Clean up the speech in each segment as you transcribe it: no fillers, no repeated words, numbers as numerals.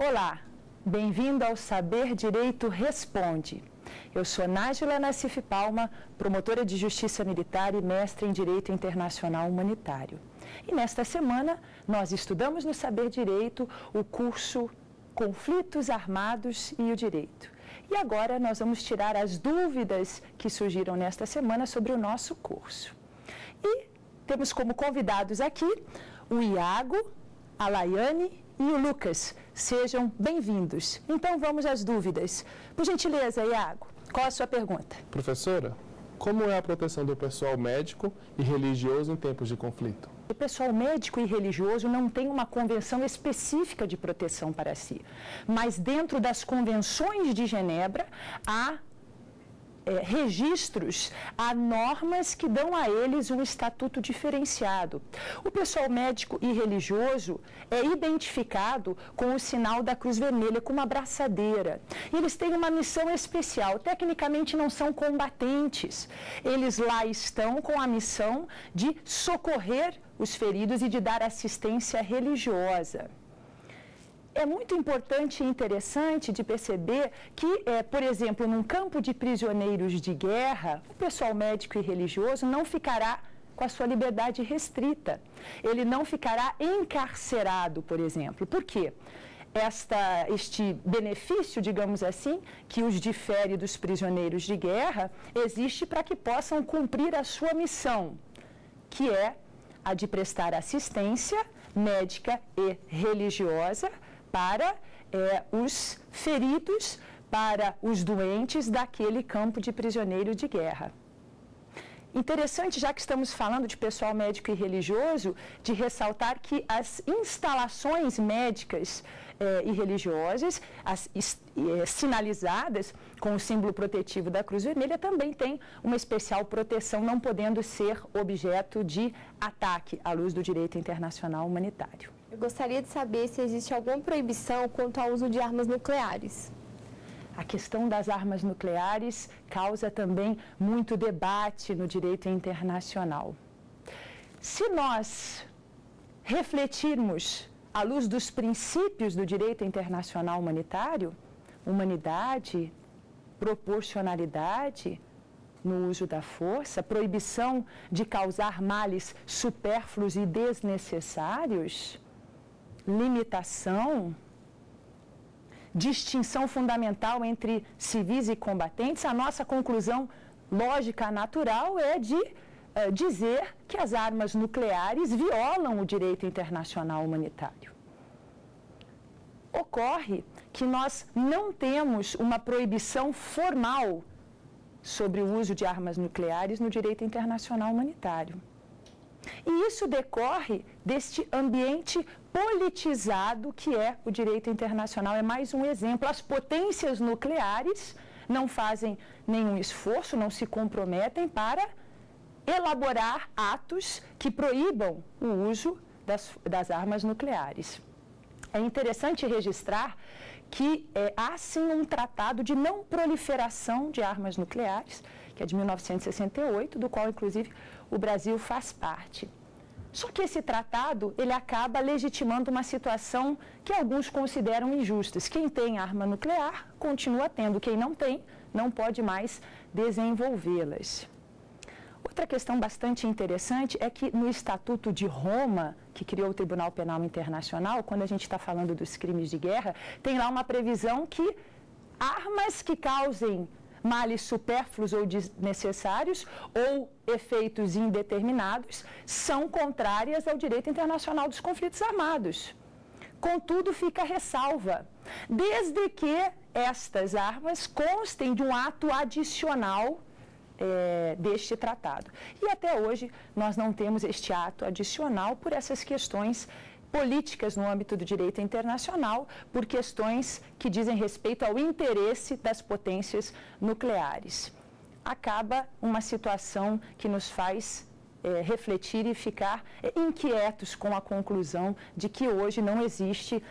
Olá, bem-vindo ao Saber Direito Responde. Eu sou Nájila Nassif Palma, promotora de Justiça Militar e mestre em Direito Internacional Humanitário. E nesta semana, nós estudamos no Saber Direito o curso Conflitos Armados e o Direito. E agora nós vamos tirar as dúvidas que surgiram nesta semana sobre o nosso curso. E temos como convidados aqui o Iago, a Laiane e o Lucas. Sejam bem-vindos. Então vamos às dúvidas. Por gentileza, Iago, qual a sua pergunta? Professora, como é a proteção do pessoal médico e religioso em tempos de conflito? O pessoal médico e religioso não tem uma convenção específica de proteção para si, mas dentro das convenções de Genebra há registros, há normas que dão a eles um estatuto diferenciado. O pessoal médico e religioso é identificado com o sinal da Cruz Vermelha, com uma braçadeira. Eles têm uma missão especial, tecnicamente não são combatentes. Eles lá estão com a missão de socorrer os feridos e de dar assistência religiosa. É muito importante e interessante de perceber que, por exemplo, num campo de prisioneiros de guerra, o pessoal médico e religioso não ficará com a sua liberdade restrita. Ele não ficará encarcerado, por exemplo. Por quê? Este benefício, digamos assim, que os difere dos prisioneiros de guerra, existe para que possam cumprir a sua missão, que é a de prestar assistência médica e religiosa para os feridos, para os doentes daquele campo de prisioneiro de guerra. Interessante, já que estamos falando de pessoal médico e religioso, de ressaltar que as instalações médicas e religiosas, sinalizadas com o símbolo protetivo da Cruz Vermelha, também têm uma especial proteção, não podendo ser objeto de ataque à luz do direito internacional humanitário. Eu gostaria de saber se existe alguma proibição quanto ao uso de armas nucleares. A questão das armas nucleares causa também muito debate no direito internacional. Se nós refletirmos à luz dos princípios do direito internacional humanitário, humanidade, proporcionalidade no uso da força, proibição de causar males supérfluos e desnecessários, limitação, distinção fundamental entre civis e combatentes, a nossa conclusão lógica natural é de dizer que as armas nucleares violam o direito internacional humanitário. Ocorre que nós não temos uma proibição formal sobre o uso de armas nucleares no direito internacional humanitário. E isso decorre deste ambiente politizado que é o direito internacional. É mais um exemplo. As potências nucleares não fazem nenhum esforço, não se comprometem para elaborar atos que proíbam o uso das armas nucleares. É interessante registrar que há sim um tratado de não proliferação de armas nucleares, que é de 1968, do qual inclusive o Brasil faz parte. Só que esse tratado, ele acaba legitimando uma situação que alguns consideram injusta. Quem tem arma nuclear continua tendo, quem não tem, não pode mais desenvolvê-las. Outra questão bastante interessante é que no Estatuto de Roma, que criou o Tribunal Penal Internacional, quando a gente está falando dos crimes de guerra, tem lá uma previsão que armas que causem males supérfluos ou desnecessários ou efeitos indeterminados são contrárias ao direito internacional dos conflitos armados. Contudo, fica a ressalva, desde que estas armas constem de um ato adicional deste tratado. E até hoje nós não temos este ato adicional por essas questões políticas no âmbito do direito internacional, por questões que dizem respeito ao interesse das potências nucleares. Acaba uma situação que nos faz refletir e ficar inquietos com a conclusão de que hoje não existe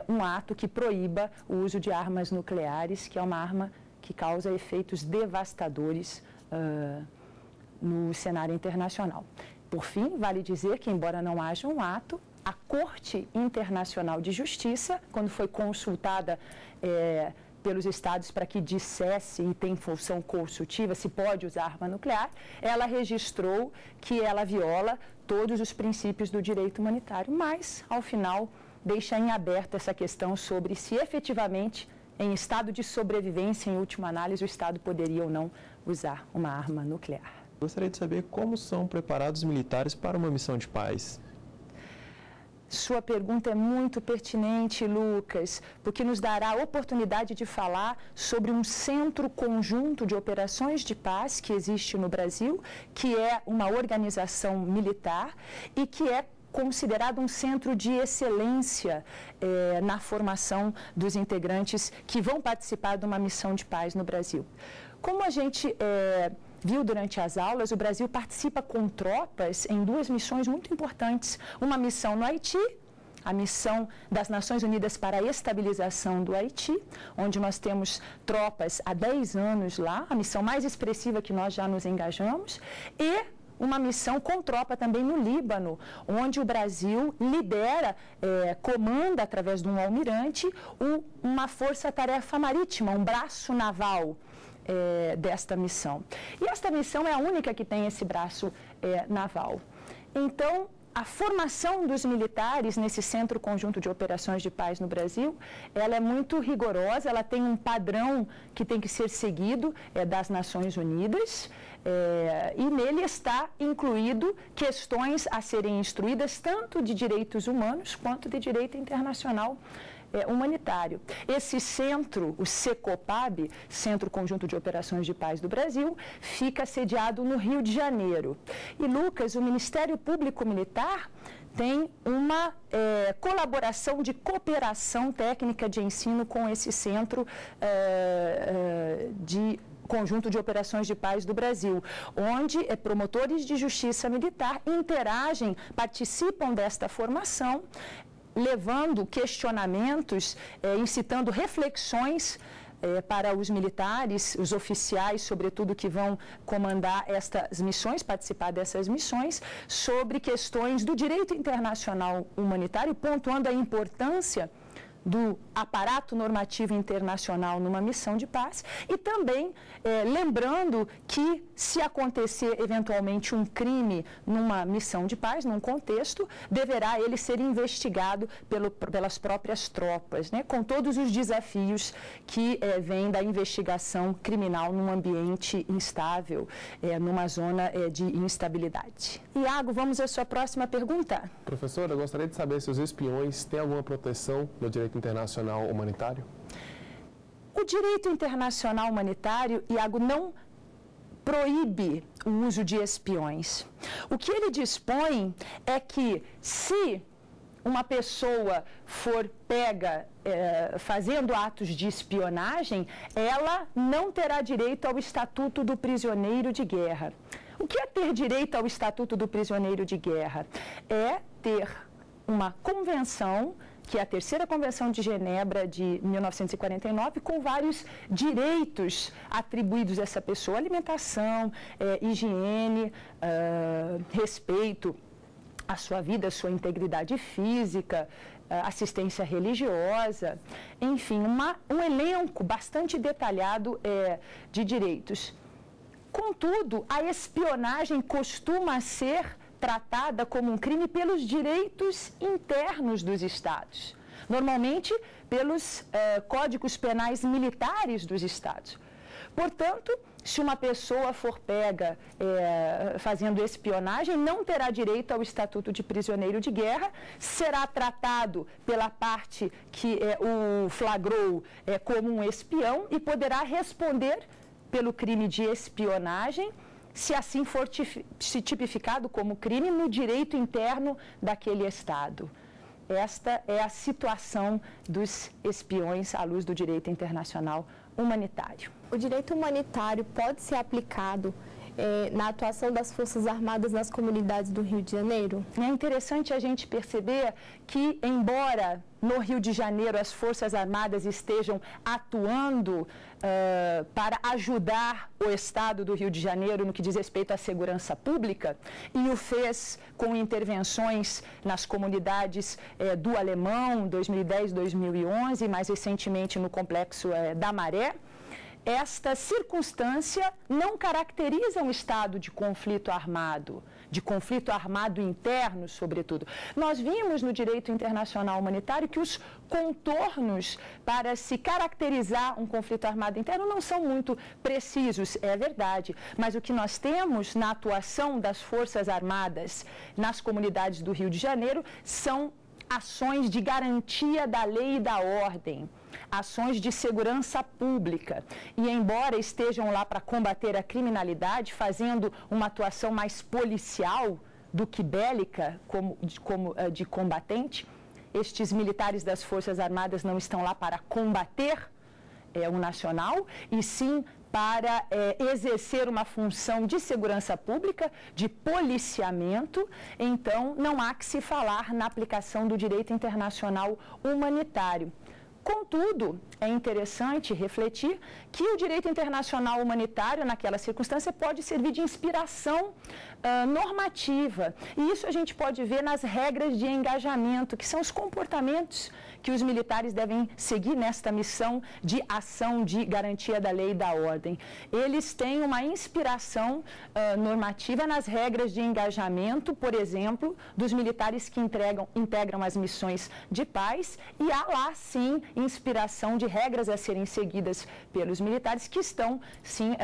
um ato que proíba o uso de armas nucleares, que é uma arma que causa efeitos devastadores no cenário internacional. Por fim, vale dizer que, embora não haja um ato, a Corte Internacional de Justiça, quando foi consultada pelos estados para que dissesse, e tem função consultiva, se pode usar arma nuclear, ela registrou que ela viola todos os princípios do direito humanitário, mas, ao final, deixa em aberto essa questão sobre se efetivamente, em estado de sobrevivência, em última análise, o Estado poderia ou não usar uma arma nuclear. Gostaria de saber como são preparados os militares para uma missão de paz. Sua pergunta é muito pertinente, Lucas, porque nos dará a oportunidade de falar sobre um centro conjunto de operações de paz que existe no Brasil, que é uma organização militar e que é considerado um centro de excelência na formação dos integrantes que vão participar de uma missão de paz no Brasil. Como a gente viu durante as aulas, o Brasil participa com tropas em duas missões muito importantes. Uma missão no Haiti, a missão das Nações Unidas para a Estabilização do Haiti, onde nós temos tropas há 10 anos lá, a missão mais expressiva que nós já nos engajamos, e uma missão com tropa também no Líbano, onde o Brasil lidera, comanda através de um almirante, uma força-tarefa marítima, um braço naval desta missão. E esta missão é a única que tem esse braço naval. Então, a formação dos militares nesse Centro Conjunto de Operações de Paz no Brasil, ela é muito rigorosa, ela tem um padrão que tem que ser seguido das Nações Unidas, e nele está incluído questões a serem instruídas tanto de direitos humanos quanto de direito internacional humanitário. Esse centro, o CECOPAB, Centro Conjunto de Operações de Paz do Brasil, fica sediado no Rio de Janeiro. E, Lucas, o Ministério Público Militar tem uma colaboração de cooperação técnica de ensino com esse centro de Conjunto de Operações de Paz do Brasil, onde promotores de justiça militar interagem, participam desta formação, levando questionamentos, incitando reflexões para os militares, os oficiais, sobretudo, que vão comandar estas missões, participar dessas missões, sobre questões do direito internacional humanitário, pontuando a importância do aparato normativo internacional numa missão de paz e também lembrando que, se acontecer eventualmente um crime numa missão de paz, num contexto, deverá ele ser investigado pelas próprias tropas, né, com todos os desafios que vêm da investigação criminal num ambiente instável, numa zona de instabilidade. Iago, vamos à sua próxima pergunta. Professora, eu gostaria de saber se os espiões têm alguma proteção no direito internacional humanitário? O direito internacional humanitário, Iago, não proíbe o uso de espiões. O que ele dispõe é que, se uma pessoa for pega fazendo atos de espionagem, ela não terá direito ao Estatuto do Prisioneiro de Guerra. O que é ter direito ao Estatuto do Prisioneiro de Guerra? É ter uma convenção, que é a terceira Convenção de Genebra de 1949, com vários direitos atribuídos a essa pessoa: alimentação, higiene, respeito à sua vida, à sua integridade física, assistência religiosa, enfim, um elenco bastante detalhado de direitos. Contudo, a espionagem costuma ser tratada como um crime pelos direitos internos dos estados, normalmente pelos códigos penais militares dos estados. Portanto, se uma pessoa for pega fazendo espionagem, não terá direito ao Estatuto de Prisioneiro de Guerra, será tratado pela parte que o flagrou como um espião e poderá responder pelo crime de espionagem, se assim for tipificado como crime no direito interno daquele Estado. Esta é a situação dos espiões à luz do direito internacional humanitário. O direito humanitário pode ser aplicado na atuação das Forças Armadas nas comunidades do Rio de Janeiro? É interessante a gente perceber que, embora no Rio de Janeiro as Forças Armadas estejam atuando para ajudar o Estado do Rio de Janeiro no que diz respeito à segurança pública, e o fez com intervenções nas comunidades do Alemão, 2010, 2011, e mais recentemente no Complexo da Maré, esta circunstância não caracteriza um estado de conflito armado interno, sobretudo. Nós vimos no direito internacional humanitário que os contornos para se caracterizar um conflito armado interno não são muito precisos, é verdade, mas o que nós temos na atuação das Forças Armadas nas comunidades do Rio de Janeiro são ações de garantia da lei e da ordem, ações de segurança pública. E embora estejam lá para combater a criminalidade, fazendo uma atuação mais policial do que bélica, como de combatente, estes militares das Forças Armadas não estão lá para combater o nacional, e sim para exercer uma função de segurança pública, de policiamento. Então, não há que se falar na aplicação do direito internacional humanitário. Contudo, é interessante refletir que o direito internacional humanitário, naquela circunstância, pode servir de inspiração normativa. E isso a gente pode ver nas regras de engajamento, que são os comportamentos que os militares devem seguir nesta missão de ação de garantia da lei e da ordem. Eles têm uma inspiração normativa nas regras de engajamento, por exemplo, dos militares que integram as missões de paz, e há lá, sim, inspiração de regras a serem seguidas pelos militares que estão, sim,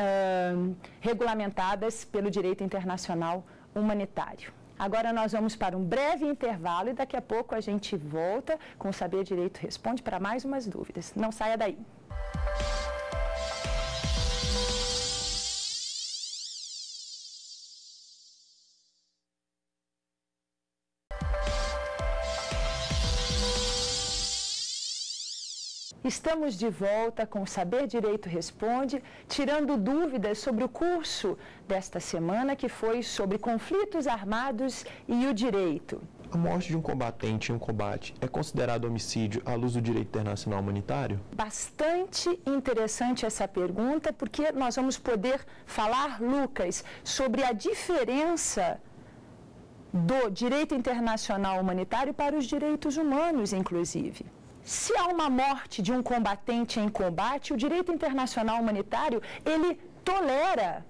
regulamentadas pelo direito internacional humanitário. Agora nós vamos para um breve intervalo e daqui a pouco a gente volta com o Saber Direito Responde para mais umas dúvidas. Não saia daí. Estamos de volta com o Saber Direito Responde, tirando dúvidas sobre o curso desta semana, que foi sobre conflitos armados e o direito. A morte de um combatente em um combate é considerado homicídio à luz do direito internacional humanitário? Bastante interessante essa pergunta, porque nós vamos poder falar, Lucas, sobre a diferença do direito internacional humanitário para os direitos humanos, inclusive. Se há uma morte de um combatente em combate, o direito internacional humanitário, ele tolera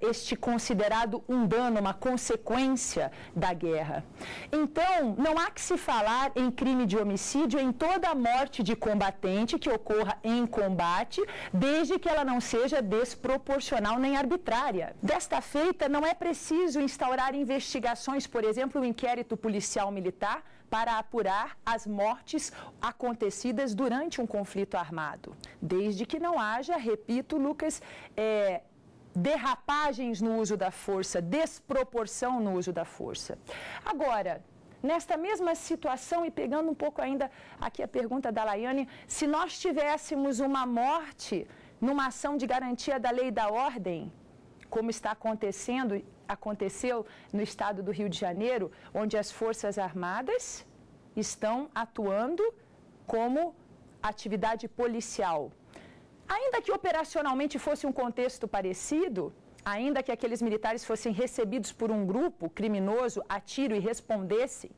este considerado um dano, uma consequência da guerra. Então, não há que se falar em crime de homicídio em toda a morte de combatente que ocorra em combate, desde que ela não seja desproporcional nem arbitrária. Desta feita, não é preciso instaurar investigações, por exemplo, o inquérito policial militar, para apurar as mortes acontecidas durante um conflito armado. Desde que não haja, repito, Lucas, derrapagens no uso da força, desproporção no uso da força. Agora, nesta mesma situação, e pegando um pouco ainda aqui a pergunta da Laiane, se nós tivéssemos uma morte numa ação de garantia da lei e da ordem, como está aconteceu no estado do Rio de Janeiro, onde as Forças Armadas estão atuando como atividade policial. Ainda que operacionalmente fosse um contexto parecido, ainda que aqueles militares fossem recebidos por um grupo criminoso a tiro e respondessem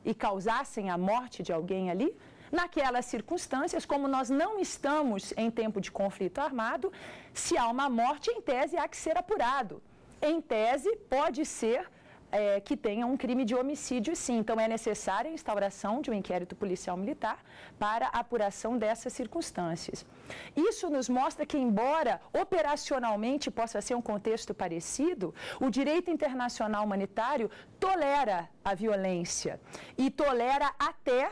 e causassem a morte de alguém ali, naquelas circunstâncias, como nós não estamos em tempo de conflito armado, se há uma morte, em tese há que ser apurado. Em tese, pode ser que tenha um crime de homicídio, sim. Então, é necessária a instauração de um inquérito policial militar para a apuração dessas circunstâncias. Isso nos mostra que, embora operacionalmente possa ser um contexto parecido, o direito internacional humanitário tolera a violência e tolera até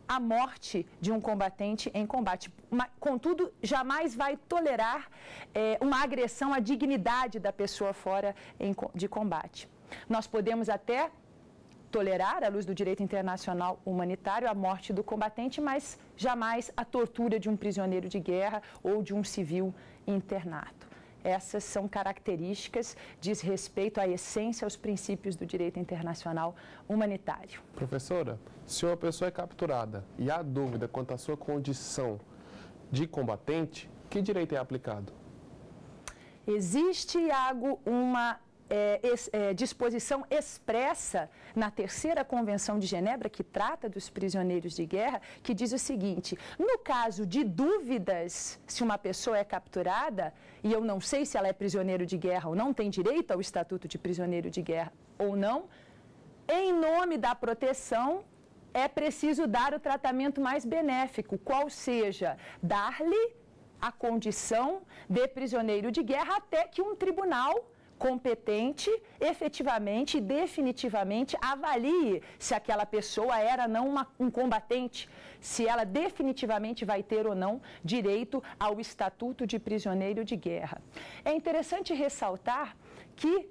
a morte de um combatente em combate. Contudo, jamais vai tolerar uma agressão à dignidade da pessoa fora de combate. Nós podemos até tolerar, à luz do direito internacional humanitário, a morte do combatente, mas jamais a tortura de um prisioneiro de guerra ou de um civil internado. essas são características, diz respeito à essência, aos princípios do direito internacional humanitário. Professora, se uma pessoa é capturada e há dúvida quanto à sua condição de combatente, que direito é aplicado? Existe, Iago, uma disposição expressa na terceira Convenção de Genebra, que trata dos prisioneiros de guerra, que diz o seguinte: no caso de dúvidas se uma pessoa é capturada, e eu não sei se ela é prisioneiro de guerra ou não, tem direito ao estatuto de prisioneiro de guerra ou não, em nome da proteção, é preciso dar o tratamento mais benéfico, qual seja, dar-lhe a condição de prisioneiro de guerra até que um tribunal competente, efetivamente e definitivamente avalie se aquela pessoa era não um combatente, se ela definitivamente vai ter ou não direito ao estatuto de prisioneiro de guerra. É interessante ressaltar que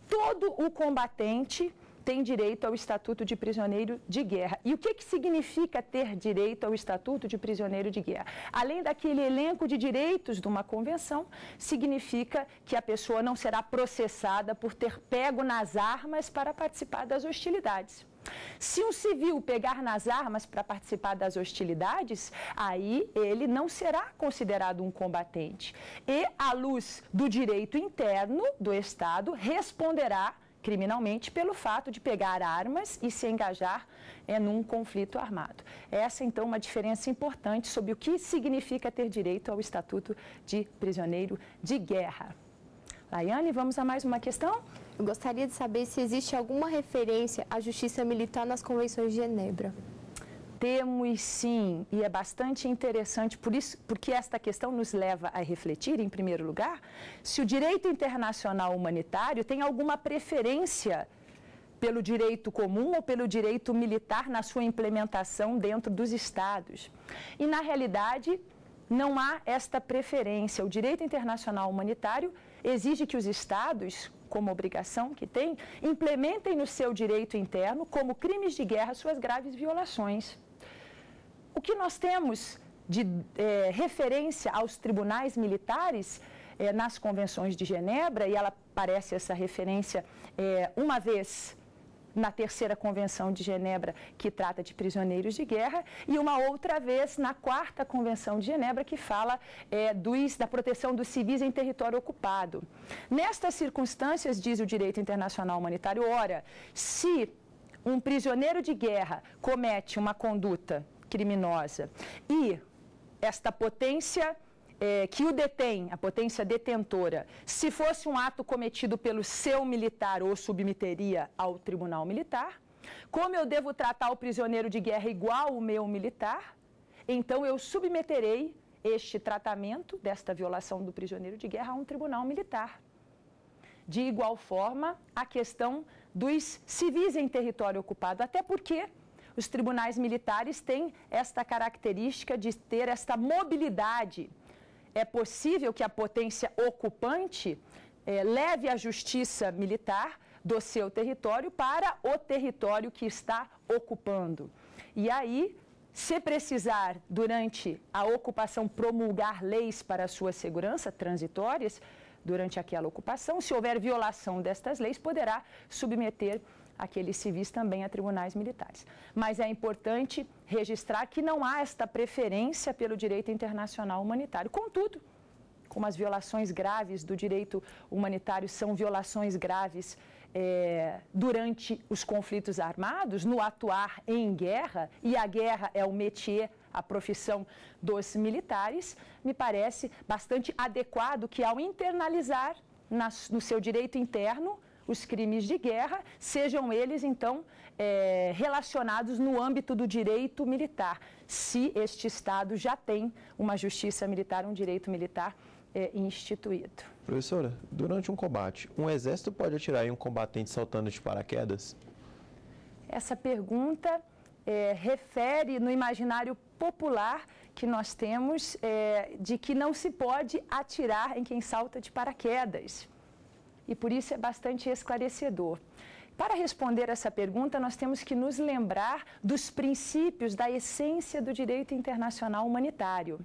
todo o combatente tem direito ao estatuto de prisioneiro de guerra. E o que significa ter direito ao estatuto de prisioneiro de guerra? Além daquele elenco de direitos de uma convenção, significa que a pessoa não será processada por ter pego nas armas para participar das hostilidades. Se um civil pegar nas armas para participar das hostilidades, aí ele não será considerado um combatente. E, à luz do direito interno do Estado, responderá criminalmente pelo fato de pegar armas e se engajar num conflito armado. Essa, então, é uma diferença importante sobre o que significa ter direito ao estatuto de prisioneiro de guerra. Laiane, vamos a mais uma questão? Eu gostaria de saber se existe alguma referência à justiça militar nas convenções de Genebra. Temos sim, e é bastante interessante, porque esta questão nos leva a refletir, em primeiro lugar, se o direito internacional humanitário tem alguma preferência pelo direito comum ou pelo direito militar na sua implementação dentro dos Estados. E, na realidade, não há esta preferência. O direito internacional humanitário exige que os Estados, como obrigação que têm, implementem no seu direito interno, como crimes de guerra, suas graves violações. O que nós temos de referência aos tribunais militares nas convenções de Genebra, e ela aparece essa referência uma vez na terceira Convenção de Genebra, que trata de prisioneiros de guerra, e uma outra vez na quarta Convenção de Genebra, que fala da proteção dos civis em território ocupado. Nestas circunstâncias, diz o direito internacional humanitário, ora, se um prisioneiro de guerra comete uma conduta criminosa e esta potência que o detém, a potência detentora, se fosse um ato cometido pelo seu militar ou submeteria ao tribunal militar, como eu devo tratar o prisioneiro de guerra igual ao meu militar, então eu submeterei este tratamento desta violação do prisioneiro de guerra a um tribunal militar. De igual forma, a questão dos civis em território ocupado, até porque os tribunais militares têm esta característica de ter esta mobilidade. É possível que a potência ocupante leve a justiça militar do seu território para o território que está ocupando. E aí, se precisar, durante a ocupação, promulgar leis para a sua segurança transitórias, durante aquela ocupação, se houver violação destas leis, poderá submeter aqueles civis também a tribunais militares. Mas é importante registrar que não há esta preferência pelo direito internacional humanitário. Contudo, como as violações graves do direito humanitário são violações graves durante os conflitos armados, no atuar em guerra, e a guerra é o métier, a profissão dos militares, me parece bastante adequado que, ao internalizar no seu direito interno os crimes de guerra, sejam eles, então, relacionados no âmbito do direito militar, se este Estado já tem uma justiça militar, um direito militar instituído. Professora, durante um combate, um exército pode atirar em um combatente saltando de paraquedas? Essa pergunta refere no imaginário popular que nós temos de que não se pode atirar em quem salta de paraquedas. E por isso é bastante esclarecedor. Para responder essa pergunta, nós temos que nos lembrar dos princípios, da essência do direito internacional humanitário.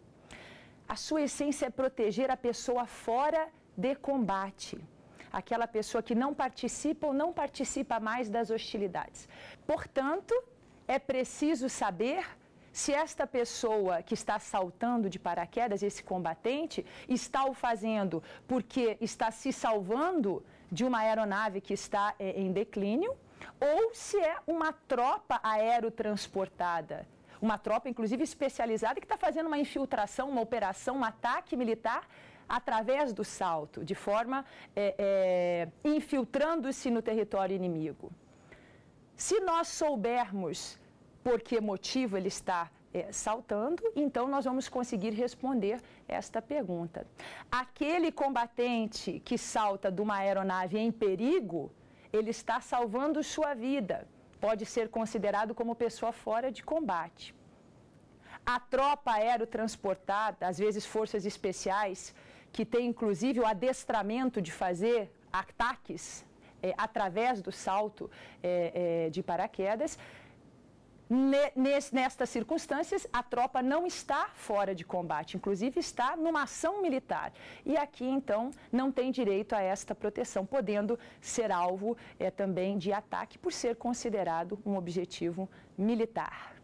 A sua essência é proteger a pessoa fora de combate. Aquela pessoa que não participa ou não participa mais das hostilidades. Portanto, é preciso saber se esta pessoa que está saltando de paraquedas, esse combatente, está o fazendo porque está se salvando de uma aeronave que está em declínio, ou se é uma tropa aerotransportada, uma tropa, inclusive, especializada que está fazendo uma infiltração, uma operação, um ataque militar através do salto, de forma infiltrando-se no território inimigo. Se nós soubermos por que motivo ele está saltando, então nós vamos conseguir responder esta pergunta. Aquele combatente que salta de uma aeronave em perigo, ele está salvando sua vida, pode ser considerado como pessoa fora de combate. A tropa aerotransportada, às vezes forças especiais, que tem inclusive o adestramento de fazer ataques através do salto de paraquedas, nestas circunstâncias, a tropa não está fora de combate, inclusive está numa ação militar. E aqui, então, não tem direito a esta proteção, podendo ser alvo também de ataque por ser considerado um objetivo militar.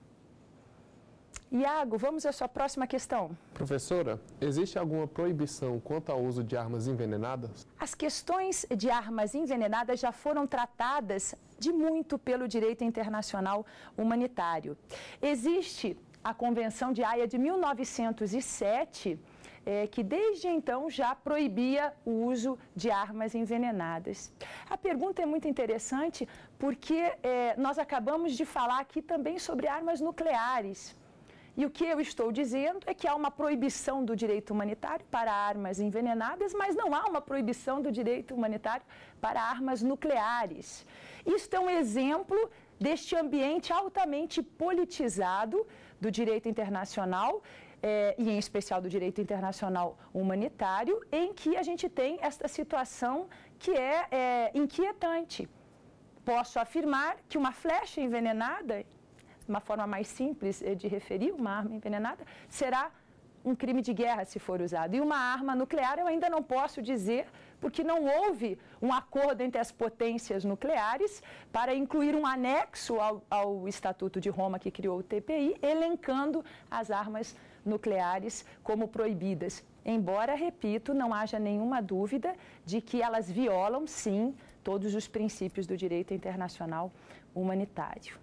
Iago, vamos à sua próxima questão. Professora, existe alguma proibição quanto ao uso de armas envenenadas? As questões de armas envenenadas já foram tratadas de muito pelo direito internacional humanitário. Existe a Convenção de Haia de 1907, que desde então já proibia o uso de armas envenenadas. A pergunta é muito interessante porque nós acabamos de falar aqui também sobre armas nucleares. E o que eu estou dizendo é que há uma proibição do direito humanitário para armas envenenadas, mas não há uma proibição do direito humanitário para armas nucleares. Isto é um exemplo deste ambiente altamente politizado do direito internacional, e em especial do direito internacional humanitário, em que a gente tem esta situação que é inquietante. Posso afirmar que uma flecha envenenada, uma forma mais simples de referir, uma arma envenenada, será um crime de guerra se for usado. E uma arma nuclear eu ainda não posso dizer, porque não houve um acordo entre as potências nucleares para incluir um anexo ao Estatuto de Roma que criou o TPI, elencando as armas nucleares como proibidas. Embora, repito, não haja nenhuma dúvida de que elas violam, sim, todos os princípios do direito internacional humanitário.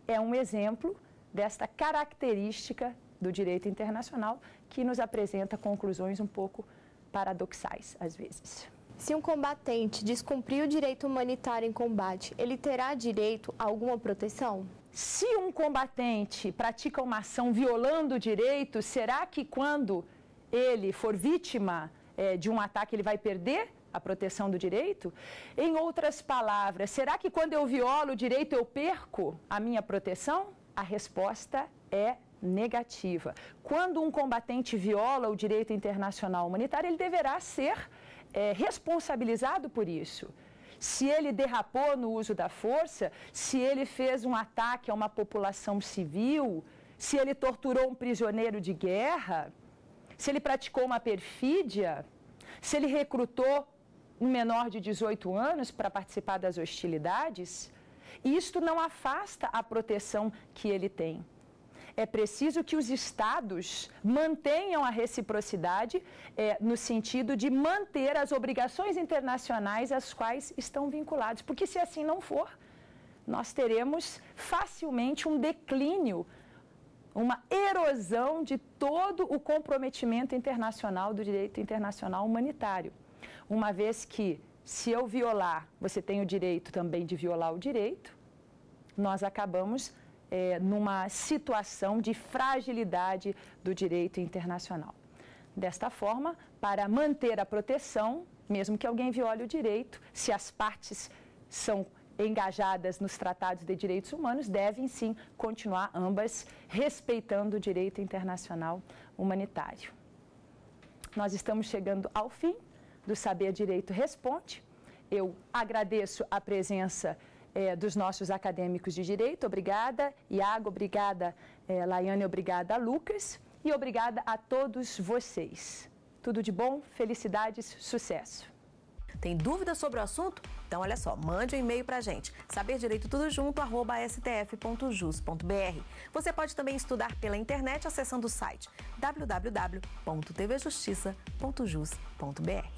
É um exemplo desta característica do direito internacional que nos apresenta conclusões um pouco paradoxais, às vezes. Se um combatente descumprir o direito humanitário em combate, ele terá direito a alguma proteção? Se um combatente pratica uma ação violando o direito, será que quando ele for vítima de um ataque ele vai perder a proteção do direito? Em outras palavras, será que quando eu violo o direito eu perco a minha proteção? A resposta é negativa. Quando um combatente viola o direito internacional humanitário, ele deverá ser responsabilizado por isso. Se ele derrapou no uso da força, se ele fez um ataque a uma população civil, se ele torturou um prisioneiro de guerra, se ele praticou uma perfídia, se ele recrutou um menor de 18 anos para participar das hostilidades, isto não afasta a proteção que ele tem. É preciso que os Estados mantenham a reciprocidade no sentido de manter as obrigações internacionais às quais estão vinculados, porque se assim não for, nós teremos facilmente um declínio, uma erosão de todo o comprometimento internacional do direito internacional humanitário. Uma vez que, se eu violar, você tem o direito também de violar o direito, nós acabamos numa situação de fragilidade do direito internacional. Desta forma, para manter a proteção, mesmo que alguém viole o direito, se as partes são engajadas nos tratados de direitos humanos, devem sim continuar ambas respeitando o direito internacional humanitário. Nós estamos chegando ao fim do Saber Direito Responde. Eu agradeço a presença dos nossos acadêmicos de direito. Obrigada, Iago, obrigada, Laiane, obrigada, Lucas, e obrigada a todos vocês. Tudo de bom, felicidades, sucesso. Tem dúvidas sobre o assunto? Então, olha só, mande um e-mail pra gente, saberdireitotudojunto@stf.jus.br. Você pode também estudar pela internet acessando o site www.tvjustiça.jus.br.